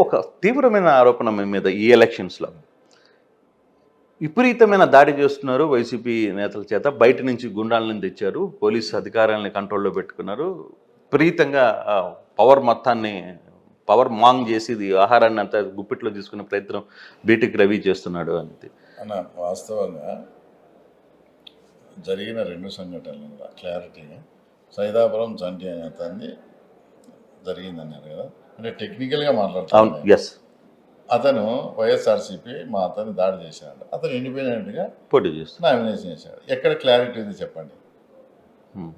ఒక తీవ్రమైన ఆరోపణ మీ మీద ఈ ఎలక్షన్స్‌లో. విపరీతమైన దాడి చేస్తున్నారు వైసీపీ నేతల చేత. బయట నుంచి గుండాలను తెచ్చారు. పోలీస్ అధికారాలను కంట్రోల్‌లో పెట్టుకున్నారు. విపరీతంగా పవర్ మాంగ్ చేసి ఇది ఆహారాన్ని అంతా గుప్పిట్లో తీసుకునే ప్రయత్నం బీటెక్ రవి చేస్తున్నాడు అనేది. అన్న వాస్తవంగా జరిగిన 2 సంఘటనలు క్లారిటీగా సైదాపురం చంటి అనే అతన్ని జరిగిందన్నారు కదా, అంటే టెక్నికల్గా అవును. మాట్లాడుతున్నాను. ఎస్. అతను వైఎస్ఆర్సీపీ మా అతన్ని దాడి చేశాడు. అతను ఇండిపెండెంట్గా పోటీ చేస్తున్నారు. నామినేషన్ చేశాడు. ఎక్కడ క్లారిటీ ఉంది చెప్పండి? హ్మ్.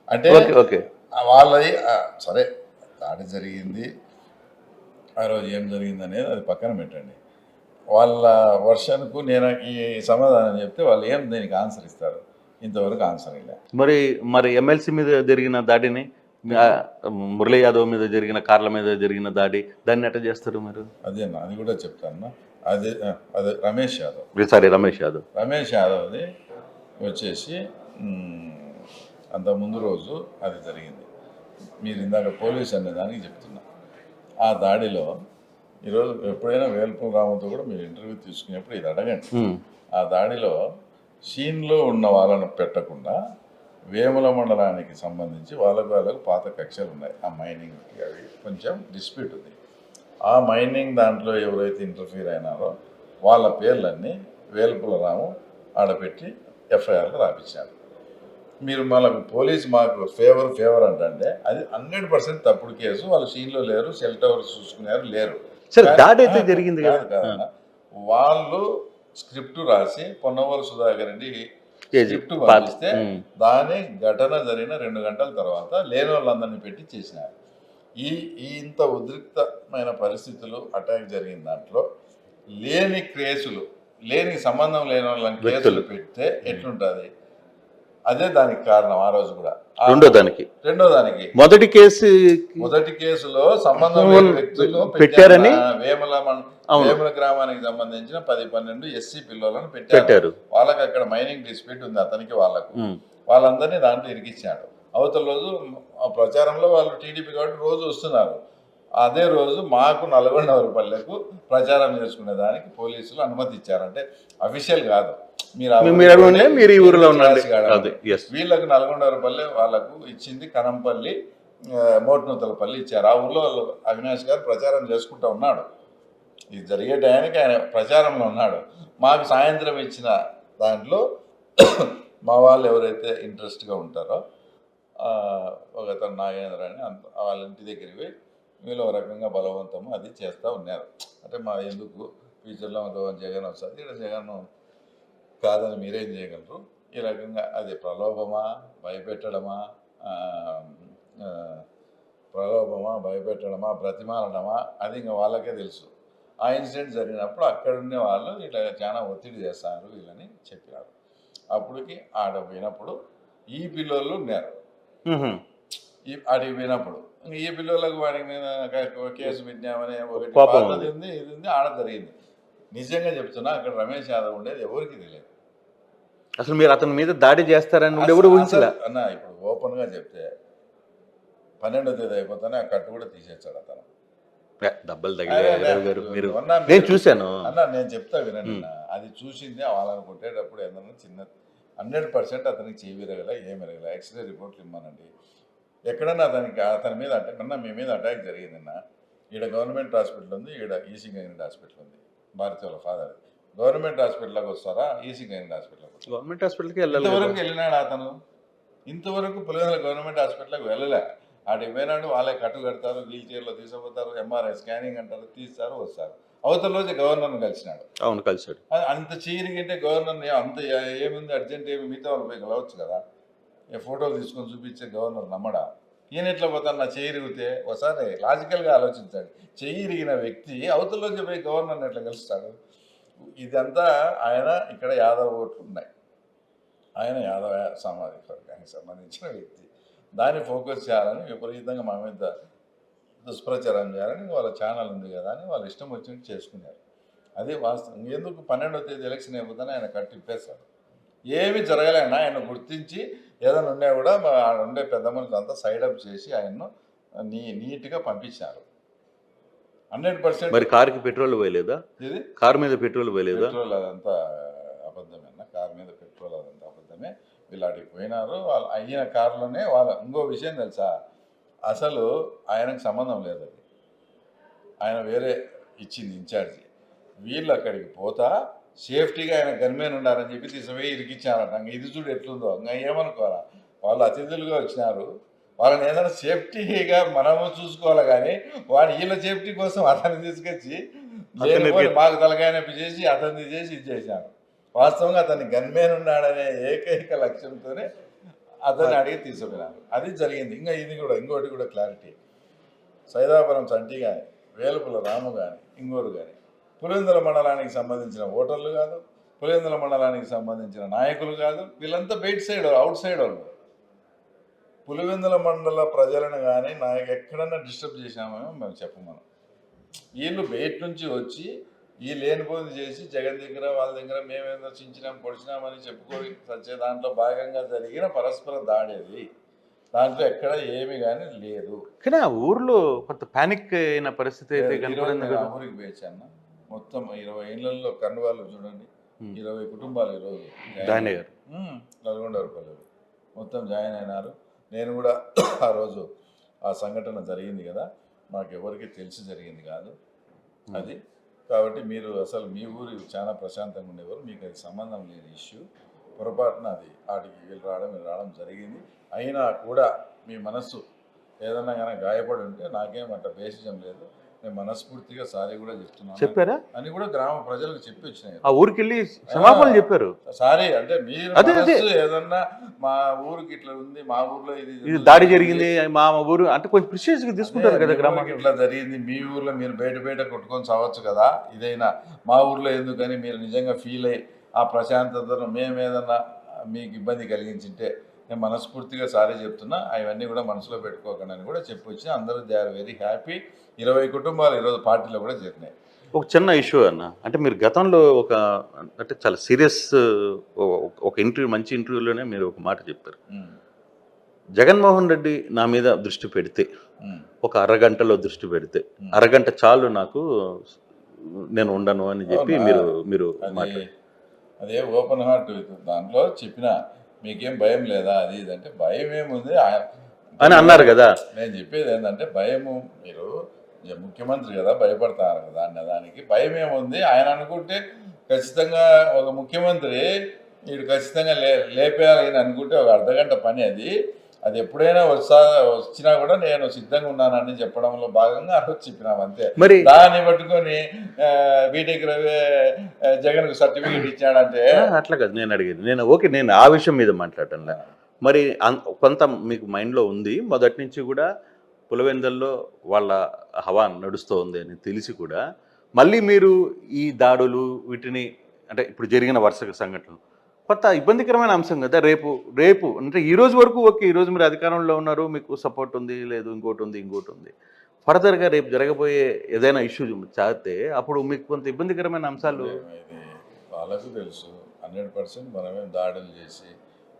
అంటే ఓకే. ఓకే. వాళ్ళది సరే దాడి జరిగింది, ఆ రోజు ఏం జరిగింది అనేది అది పక్కన పెట్టండి. వాళ్ళ వర్షన్కు నేను ఈ సమాధానం చెప్తే వాళ్ళు ఏం దీనికి ఆన్సర్ ఇస్తారు? ఇంతవరకు ఆన్సర్ ఇలా. మరి ఎమ్మెల్సీ మీద జరిగిన దాడిని, మురళీ యాదవ్ మీద జరిగిన, కార్ల మీద జరిగిన దాన్ని ఎట్లా చేస్తారు మీరు? అదేనా, అది కూడా చెప్తాను. అదే అదే రమేష్ యాదవ్. రమేష్ యాదవ్ది వచ్చేసి అంత ముందు రోజు అది జరిగింది. మీరు ఇందాక పోలీస్ అనే దానికి చెప్తున్నా. ఆ దాడిలో ఈరోజు ఎప్పుడైనా వేల్పూర్ రామంతో కూడా మీరు ఇంటర్వ్యూ తీసుకునేప్పుడు ఇది అడగండి. ఆ దాడిలో సీన్లో ఉన్న వాళ్ళను పెట్టకుండా వేముల మండలానికి సంబంధించి వాళ్ళకు పాత కక్షలు ఉన్నాయి. ఆ మైనింగ్కి అవి కొంచెం డిస్ప్యూట్ ఉంది. ఆ మైనింగ్ దాంట్లో ఎవరైతే ఇంటర్ఫీర్ అయినారో వాళ్ళ పేర్లన్నీ వేల్పుల రాము ఆడపెట్టి ఎఫ్ఐఆర్లు రాపించారు. మీరు మనకు పోలీస్ మాకు ఫేవర్ అంటే అది 100% తప్పుడు కేసు. వాళ్ళు సీన్లో లేరు, సెల్ టవర్స్ చూసుకున్నారు, లేరు. దాడి అయితే జరిగింది కదా. వాళ్ళు స్క్రిప్ట్ రాసి పొన్నవోలు సుధాకర్ రెడ్డి స్క్రిప్ట్ పంపిస్తే దాని ఘటన జరిగిన 2 గంటల తర్వాత లేని వాళ్ళందరినీ పెట్టి చేసినారు. ఇంత ఉద్రిక్తమైన పరిస్థితులు అటాక్ జరిగిన దాంట్లో లేని కేసులు, లేని సంబంధం లేని వాళ్ళని కేసులు పెడితే ఎట్లుంటుంది? అదే దానికి కారణం. ఆ రోజు కూడా రెండో దానికి మొదటి కేసులో సంబంధం లేని వ్యక్తులు పెట్టారని వేముల గ్రామానికి సంబంధించిన 10-12 ఎస్సీ పిల్లలను పెట్టారు. వాళ్ళకి అక్కడ మైనింగ్ డిస్ప్యూట్ ఉంది, అతనికి వాళ్ళందరినీ దాంట్లో ఇరికిచ్చాడు. అవతల రోజు ప్రచారంలో వాళ్ళు టీడీపీ కాబట్టి రోజు వస్తున్నారు. అదే రోజు మాకు నల్గొండవరపల్లెకు ప్రచారం చేసుకునే దానికి పోలీసులు అనుమతి ఇచ్చారంటే అఫీషియల్ కాదు. వీళ్ళకు నల్గొండవరపల్లె వాళ్ళకు ఇచ్చింది కనంపల్లి, మోట్నూతలపల్లి ఇచ్చారు. ఆ ఊళ్ళో అవినాష్ గారు ప్రచారం చేసుకుంటూ ఉన్నాడు. ఇది జరిగే టయానికి ఆయన ప్రచారంలో ఉన్నాడు. మాకు సాయంత్రం ఇచ్చిన దాంట్లో మా వాళ్ళు ఎవరైతే ఇంట్రెస్ట్గా ఉంటారో ఒకతను నాగేంద్ర అని వాళ్ళ ఇంటి దగ్గరికి పోయి వీళ్ళు ఒక రకంగా బలవంతము అది చేస్తూ ఉన్నారు. అంటే మా ఎందుకు ఫ్యూచర్లో జగన్ వస్తుంది, ఇక్కడ జగన్ కాదని మీరేం చేయగలరు? ఈ రకంగా అది ప్రలోభమా బ్రతిమాలడమా అది ఇంకా వాళ్ళకే తెలుసు. ఆ ఇన్సిడెంట్ జరిగినప్పుడు అక్కడుండే వాళ్ళు ఇట్లా చాలా ఒత్తిడి చేస్తారు వీళ్ళని చెప్పినారు. అప్పటికి ఆడ పోయినప్పుడు ఈ పిల్లలు ఉన్నారు. ఆడికి పోయినప్పుడు ఈ పిల్లలకు వాడి మీద కేసు పెట్టినామని ఒకటి పాతది ఉంది, ఇది ఉంది, ఆడ జరిగింది. నిజంగా చెప్తున్నా, అక్కడ రమేష్ యాదవ్ ఉండేది ఎవరికి తెలియదు. అసలు మీరు అతని మీద దాడి చేస్తారని ఎవరు ఊహించలే అన్న. ఇప్పుడు ఓపెన్గా చెప్తే 12వ తేదీ అయిపోతానే ఆ కట్టు కూడా తీసేస్తాడు అతను. దెబ్బలు నేను చూశాను అన్న. నేను చెప్తా వినండి. అది చూసింది వాళ్ళని కొట్టేటప్పుడు ఏదన్నా చిన్న 100% అతనికి చేయవిరగల ఏమిరగల ఎక్స్రే రిపోర్ట్లు ఇమ్మనండి. ఎక్కడన్నా అతని మీద అంటే కన్నా మీ మీద అటాక్ జరిగిందన్న. ఈడ గవర్నమెంట్ హాస్పిటల్ ఉంది, ఈడ ఈసీ గవర్నమెంట్ హాస్పిటల్ ఉంది. భారతి వాళ్ళ ఫాదర్ గవర్నమెంట్ హాస్పిటల్కి వస్తారా, ఈసీ గవర్నమెంట్ హాస్పిటల్కి ఇంతవరకు వెళ్ళినాడు అతను. ఇంతవరకు పులివెందుల గవర్నమెంట్ హాస్పిటల్కి వెళ్ళలే. ఆడికి పోయినాడు, వాళ్ళే కట్టు కడతారు, వీల్ చైర్లో తీసుకుపోతారు, ఎంఆర్ఐ స్కానింగ్ అంటారు, తీస్తారు, వస్తారు. అవతల రోజు గవర్నర్ని కలిసినాడు. కలిసాడు. అంత చీరిగింటే గవర్నర్ని అంత ఏముంది అర్జెంట్ ఏమి మిగతా వాళ్ళు పోయి కలవచ్చు కదా. ఫోటోలు తీసుకొని చూపించే గవర్నర్ నమ్మడా? ఈయన ఎట్లా పోతాను? నా చెయ్యి ఇరిగితే ఒకసారి లాజికల్గా ఆలోచించాడు. చెయ్యి ఇరిగిన వ్యక్తి అవతల రోజు పోయి గవర్నర్ని ఎట్లా కలుస్తాడు? ఇదంతా ఆయన ఇక్కడ యాదవ్ ఓట్లు ఉన్నాయి. ఆయన యాదవ సామాజిక వర్గానికి సంబంధించిన వ్యక్తి. దాన్ని ఫోకస్ చేయాలని విపరీతంగా మా మీద దుష్ప్రచారం చేయాలని వాళ్ళ ఛానల్ ఉంది కదా అని వాళ్ళు ఇష్టం వచ్చినట్టు చేసుకున్నారు. అదే వాస్తవం. ఎందుకు 12వ తేదీ ఎలక్షన్ అయిపోతానే ఆయన కట్టి ఇప్పేస్తాడు. ఏమి జరగలేనా ఆయన గుర్తించి ఏదైనా ఉన్నా కూడా ఉండే పెద్ద మనుషులు అంతా సైడప్ చేసి ఆయన్ను నీట్గా పంపించారు. 100% మరి కారుకి పెట్రోల్ పోయలేదా? ఇది కారు మీద పెట్రోల్ పోయలేదా? పెట్రోల్ అదంతా అబద్ధమే అన్న. కారు మీద పెట్రోల్ అదంతా అబద్ధమే. వీళ్ళకి పోయినారు. వాళ్ళు అయిన కారులోనే ఇంకో విషయం తెలుసా, అసలు ఆయనకు సంబంధం లేదు అది, ఆయన వేరే ఇచ్చింది ఇన్ఛార్జి. వీళ్ళు అక్కడికి పోతా సేఫ్టీగా ఆయన గన్మేన్ ఉండాలని చెప్పి తీసుకుపోయి ఇరికిచ్చారట. ఇది చూడు ఎట్లుందో. ఇంకా ఏమనుకోవాలా, వాళ్ళు అతిథులుగా వచ్చినారు, వాళ్ళని ఏదైనా సేఫ్టీగా మనము చూసుకోవాలి, కానీ వీళ్ళ సేఫ్టీ కోసం అతన్ని తీసుకొచ్చి మాకు తలకాయ నొప్పి చేసి అతన్ని చేసి ఇది చేశారు. వాస్తవంగా అతన్ని గన్మేన్ ఉన్నాడనే ఏకైక లక్ష్యంతోనే అతన్ని అడిగి తీసుకుపోయినారు. అది జరిగింది. ఇంకా ఇది కూడా ఇంకోటి కూడా క్లారిటీ, సైదాపురం చంటి కానీ వేలుపుల రాము కానీ ఇంకోరు కానీ పులివెందుల మండలానికి సంబంధించిన ఓటర్లు కాదు, పులివెందుల మండలానికి సంబంధించిన నాయకులు కాదు, వీళ్ళంతా బయట సైడ్ అవుట్ సైడ్ వాళ్ళు. పులివెందుల మండల ప్రజలను కానీ ఎక్కడన్నా డిస్టర్బ్ చేసినామేమో మేము చెప్పమను. వీళ్ళు బయట నుంచి వచ్చి ఈ లేనిపోది చేసి జగన్ దగ్గర వాళ్ళ దగ్గర మేమేదో చించినాం పొడిచినామని చెప్పుకొని వచ్చే దాంట్లో భాగంగా జరిగిన పరస్పర దాడి అది. దాంట్లో ఎక్కడ ఏమి కానీ లేదు. కానీ ఆ ఊర్లో కొంత పానిక్ అయిన పరిస్థితి అయితే ఊరికి పోయొచ్చాను. మొత్తం 20 ఏళ్లలో కన్నువాళ్ళు చూడండి, 20 కుటుంబాలు ఈరోజు నల్గొండపల్లి మొత్తం జాయిన్ అయినారు. నేను కూడా ఆ రోజు ఆ సంఘటన జరిగింది కదా, మాకు ఎవరికి తెలిసి జరిగింది కాదు అది. కాబట్టి మీరు అసలు మీ ఊరు చాలా ప్రశాంతంగా ఉండేవారు, మీకు అది సంబంధం లేని ఇష్యూ. పొరపాటున అది వాటికి వీళ్ళు రావడం జరిగింది. అయినా కూడా మీ మనస్సు ఏదన్నా కానీ గాయపడి ఉంటే నాకేమంట బేసిజం లేదు, నేను మనస్ఫూర్తిగా సారీ కూడా చెప్తున్నాను చెప్పారా అని కూడా గ్రామ ప్రజలకు చెప్పి వచ్చినాయి. ఆ ఊరికి వెళ్ళి క్షమాపణలు చెప్పారు. సారీ అంటే మీరు ఏదన్నా మా ఊరికి ఇట్లా ఉంది, మా ఊర్లో ఇది దాడి జరిగింది, మా ఊరు అంటే కొంచెం ప్రిషియస్ గా తీసుకుంటారు కదా, గ్రామానికి ఇట్లా జరిగింది, మీ ఊర్లో మీరు బయట కొట్టుకొని చావచ్చు కదా, ఇదైనా మా ఊర్లో ఎందుకని మీరు నిజంగా ఫీల్ అయ్యి ఆ ప్రశాంతతను మేము ఏదన్నా మీకు ఇబ్బంది కలిగించింటే నేను మనస్ఫూర్తిగా సారీ చెప్తున్నా, అవన్నీ కూడా మనసులో పెట్టుకోకండి అని కూడా చెప్పొచ్చి అందరూ దే ఆర్ వెరీ హ్యాపీ. 20 కుటుంబాలు ఈరోజు పార్టీలో కూడా చేరినాయి. ఒక చిన్న ఇష్యూ అన్న, అంటే మీరు గతంలో అంటే చాలా సీరియస్ ఒక ఇంటర్వ్యూ, మంచి ఇంటర్వ్యూలోనే మీరు ఒక మాట చెప్పారు, జగన్మోహన్ రెడ్డి నా మీద దృష్టి పెడితే, ఒక అరగంటలో దృష్టి పెడితే, అరగంట చాలు నాకు, నేను ఉండను అని చెప్పి మీరు అదే ఓపెన్ హార్ట్ దాంట్లో చెప్పిన, మీకేం భయం లేదా అది ఇదంటే, భయం ఏముంది అని అన్నారు కదా. నేను చెప్పేది ఏంటంటే, భయము మీరు ముఖ్యమంత్రి కదా భయపడతారు కదా అన్న దానికి భయం ఏముంది. ఆయన అనుకుంటే ఖచ్చితంగా ఒక ముఖ్యమంత్రి వీడు ఖచ్చితంగా లేపేయాలని అనుకుంటే ఒక అర్ధగంట పని అది ఎప్పుడైనా వచ్చినా కూడా నేను సిద్ధంగా ఉన్నానని చెప్పడంలో భాగంగా అలా చెప్పినాం అంతే. మరి దాన్ని పట్టుకొని బీటెక్ రవి జగన్కు సర్టిఫికేట్ ఇచ్చాడంటే అట్లా కాదు నేను అడిగేది. నేను ఆ విషయం మీద మాట్లాడటంలే. మరి కొంత మీకు మైండ్లో ఉంది మొదటి నుంచి కూడా, పులివెందుల్లో వాళ్ళ హవా నడుస్తూ ఉంది అని తెలిసి కూడా మళ్ళీ మీరు ఈ దాడులు వీటిని, అంటే ఇప్పుడు జరిగిన వరుస సంఘటనలు కొత్త ఇబ్బందికరమైన అంశం కదా. రేపు అంటే ఈ రోజు వరకు ఓకే, ఈరోజు మీరు అధికారంలో ఉన్నారు, మీకు సపోర్ట్ ఉంది, లేదు ఇంకోటి ఉంది, ఫర్దర్గా రేపు జరగబోయే ఏదైనా ఇష్యూ చాతే అప్పుడు మీకు కొంత ఇబ్బందికరమైన అంశాలు వాళ్ళకు తెలుసు. 100% మనమే దాడులు చేసి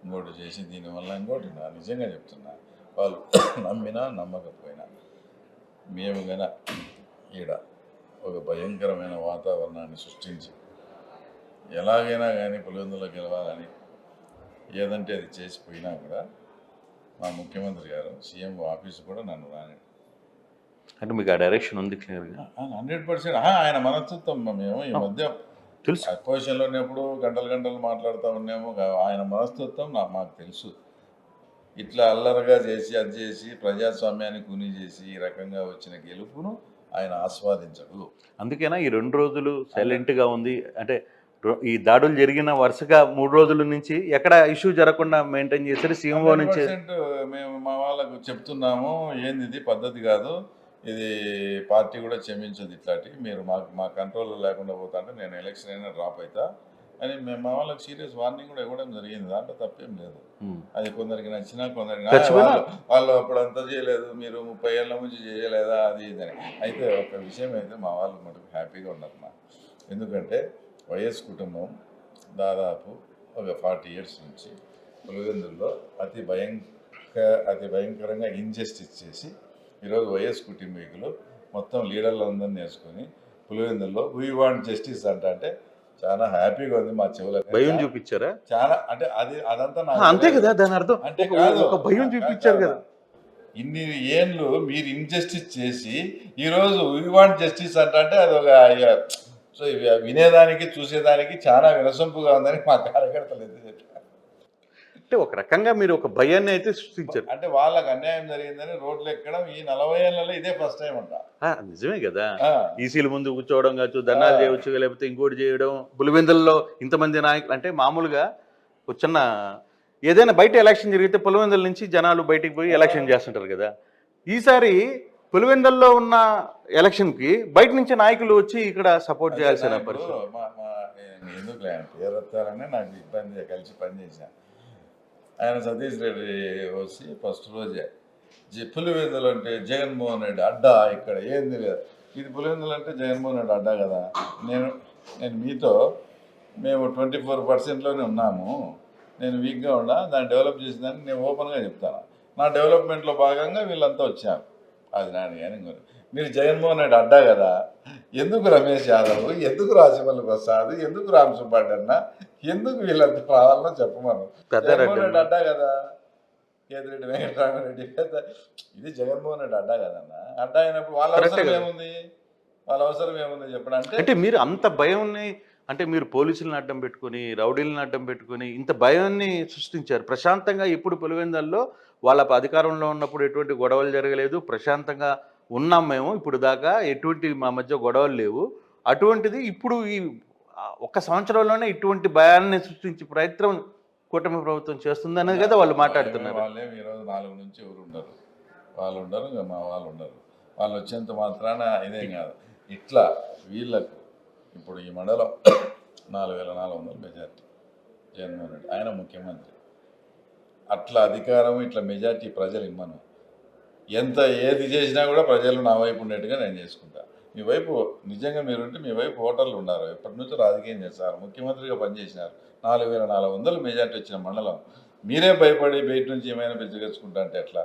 ఇంకోటి చేసి దీనివల్ల ఇంకోటి నిజంగా చెప్తున్నా, వాళ్ళు నమ్మినా నమ్మకపోయినా మేము గన ఈడ ఒక భయంకరమైన వాతావరణాన్ని సృష్టించి ఎలాగైనా కానీ పులివెందులో గెలవాలని ఏదంటే అది చేసిపోయినా కూడా మా ముఖ్యమంత్రి గారు సీఎం ఆఫీసు కూడా నన్ను రాని, అంటే మీకు ఆ డైరెక్షన్ ఉంది క్లియర్గా 100%. ఆయన మనస్తత్వం మేము ఈ మధ్య తెలుసు, అపోజిషన్లో ఉన్నప్పుడు గంటలు మాట్లాడుతూ ఉన్నాము. ఆయన మనస్తత్వం మాకు తెలుసు. ఇట్లా అల్లరగా చేసి అది చేసి ప్రజాస్వామ్యాన్ని కూని చేసి ఈ రకంగా వచ్చిన గెలుపును ఆయన ఆస్వాదించడు. అందుకేనా ఈ 2 రోజులు సైలెంట్గా ఉంది, అంటే ఈ దాడులు జరిగిన వరుసగా 3 రోజుల నుంచి ఎక్కడ ఇష్యూ జరగకుండా మెయింటైన్ చేశారు సీఎంఓ నుంచి. మేము మా వాళ్ళకు చెప్తున్నాము, ఏంది ఇది పద్ధతి కాదు, ఇది పార్టీ కూడా క్షమించదు, ఇట్లాంటివి మీరు మా కంట్రోల్లో లేకుండా పోతా అంటే నేను ఎలక్షన్ అయినా డ్రాప్ అవుతా అని మేము మా వాళ్ళకి సీరియస్ వార్నింగ్ కూడా ఇవ్వడం జరిగింది. దాంట్లో తప్పేం లేదు. అది కొందరికి నచ్చినా కొందరికి వాళ్ళు అప్పుడు అంతా చేయలేదు, మీరు 30 ఏళ్ళ నుంచి చేయలేదా అది ఇదని. అయితే ఒక విషయం అయితే మా వాళ్ళు మటుకు హ్యాపీగా ఉన్నారు మా, ఎందుకంటే వైఎస్ కుటుంబం దాదాపు ఒక 40 years నుంచి పులివెందుల్లో అతి భయంకరంగా ఇంజస్టిస్ చేసి ఈరోజు వైఎస్ కుటుంబీకులు మొత్తం లీడర్లందరినీ వేసుకొని పులివెందుల్లో వీ వాంట్ జస్టిస్ అంటే చాలా హ్యాపీగా ఉంది మా చెవులకు. భయం చూపించారా? చాలా అంటే అదంతా నాకు అంతే కదా, దాని అర్థం అంటే ఒక భయం చూపించారు కదా. ఇన్ని ఏళ్ళు మీరు ఇన్జస్టిస్ చేసి ఈరోజు వీ వాంట్ జస్టిస్ అంటే అది ఒక సో వినేదానికి చూసేదానికి చాలా వినసొంపుగా ఉందని మా కార్యకర్తలు ఎందుకు చెప్పారు. అంటే ఒక రకంగా మీరు ఒక భయాన్ని అయితే సృష్టించారు. అంటే వాళ్ళకి అన్యాయం జరిగిందని రోడ్లు ఎక్కడం ఈ 40 ఏళ్లలో ఇదే ఫస్ట్ టైం అంట. నిజమే కదా. ఈసీల ముందు కూర్చోవడం కావచ్చు, ధర్నాలు చేయవచ్చు, లేకపోతే ఇంకోటి చేయడం. పులివెందుల్లో ఇంతమంది నాయకులు అంటే మామూలుగా ఒక చిన్న ఏదైనా బయట ఎలక్షన్ జరిగితే పులివెందుల నుంచి జనాలు బయటికి పోయి ఎలక్షన్ చేస్తుంటారు కదా. ఈసారి పులివెందుల్లో ఉన్న ఎలక్షన్కి బయట నుంచి నాయకులు వచ్చి ఇక్కడ సపోర్ట్ చేయాల్సిన పరిస్థితి. ఎందుకు పేరెత్తారని నాకు ఇబ్బంది కలిసి పనిచేశాను. ఆయన సతీష్ రెడ్డి వచ్చి ఫస్ట్ రోజే పులివెందులు అంటే జగన్మోహన్ రెడ్డి అడ్డా, ఇక్కడ ఏంది లేదు, ఇది పులివెందులు అంటే జగన్మోహన్ రెడ్డి అడ్డా కదా. నేను మీతో మేము 24%లోనే ఉన్నాము, నేను వీక్గా ఉన్నా, దాన్ని డెవలప్ చేసిందని నేను ఓపెన్గా చెప్తాను. నా డెవలప్మెంట్లో భాగంగా వీళ్ళంతా వచ్చారు. అది నాని కానీ మీరు జగన్మోహన్ రెడ్డి అడ్డా కదా, ఎందుకు రమేష్ యాదవ్, ఎందుకు రాజమల్లి ప్రసాద్, ఎందుకు రామ్ సుబ్బారెడ్డి అన్న, ఎందుకు వీళ్ళంతా రావాలనో చెప్పమను. జగన్మోహన్ రెడ్డి అడ్డా కదా, కేతిరెడ్డి వెంకటరామరెడ్డి ఇది జగన్మోహన్ రెడ్డి అడ్డా కదన్న. అడ్డా అయినప్పుడు వాళ్ళ అవసరం ఏముంది, వాళ్ళ అవసరం ఏముంది చెప్పడం. అంటే మీరు అంత భయం అంటే మీరు పోలీసులను అడ్డం పెట్టుకుని, రౌడీలను అడ్డం పెట్టుకుని ఇంత భయాన్ని సృష్టించారు. ప్రశాంతంగా ఇప్పుడు పులివెందుల్లో వాళ్ళ అధికారంలో ఉన్నప్పుడు ఎటువంటి గొడవలు జరగలేదు, ప్రశాంతంగా ఉన్నాం మేము ఇప్పుడు దాకా, ఎటువంటి మా మధ్య గొడవలు లేవు. అటువంటిది ఇప్పుడు ఈ 1 సంవత్సరంలోనే ఇటువంటి భయాన్ని సృష్టించే ప్రయత్నం కూటమి ప్రభుత్వం చేస్తుందనేది కదా వాళ్ళు మాట్లాడుతున్నారు. వాళ్ళేమి ఈరోజు 4 నుంచి ఎవరు ఉండరు, వాళ్ళు ఉండరు, ఇంకా మా వాళ్ళు ఉండరు. వాళ్ళు వచ్చేంత మాత్రాన ఇదేం కాదు. ఇట్లా వీళ్ళకు ఇప్పుడు ఈ మండలం 4400 మెజార్టీ, జగన్మోహన్ రెడ్డి ఆయన ముఖ్యమంత్రి. అట్లా అధికారం ఇట్లా మెజార్టీ ప్రజలు ఇమ్మను, ఎంత ఏది చేసినా కూడా ప్రజలు నా వైపు ఉండేట్టుగా నేను చేసుకుంటా. మీ వైపు నిజంగా మీరుంటే మీ వైపు ఓటర్లు ఉన్నారు, ఎప్పటి నుంచో రాజకీయం చేస్తారు, ముఖ్యమంత్రిగా పనిచేసినారు. 4400 మెజార్టీ వచ్చిన మండలం మీరే భయపడి బయట నుంచి ఏమైనా పెంచగలుచుకుంటా అంటే ఎట్లా?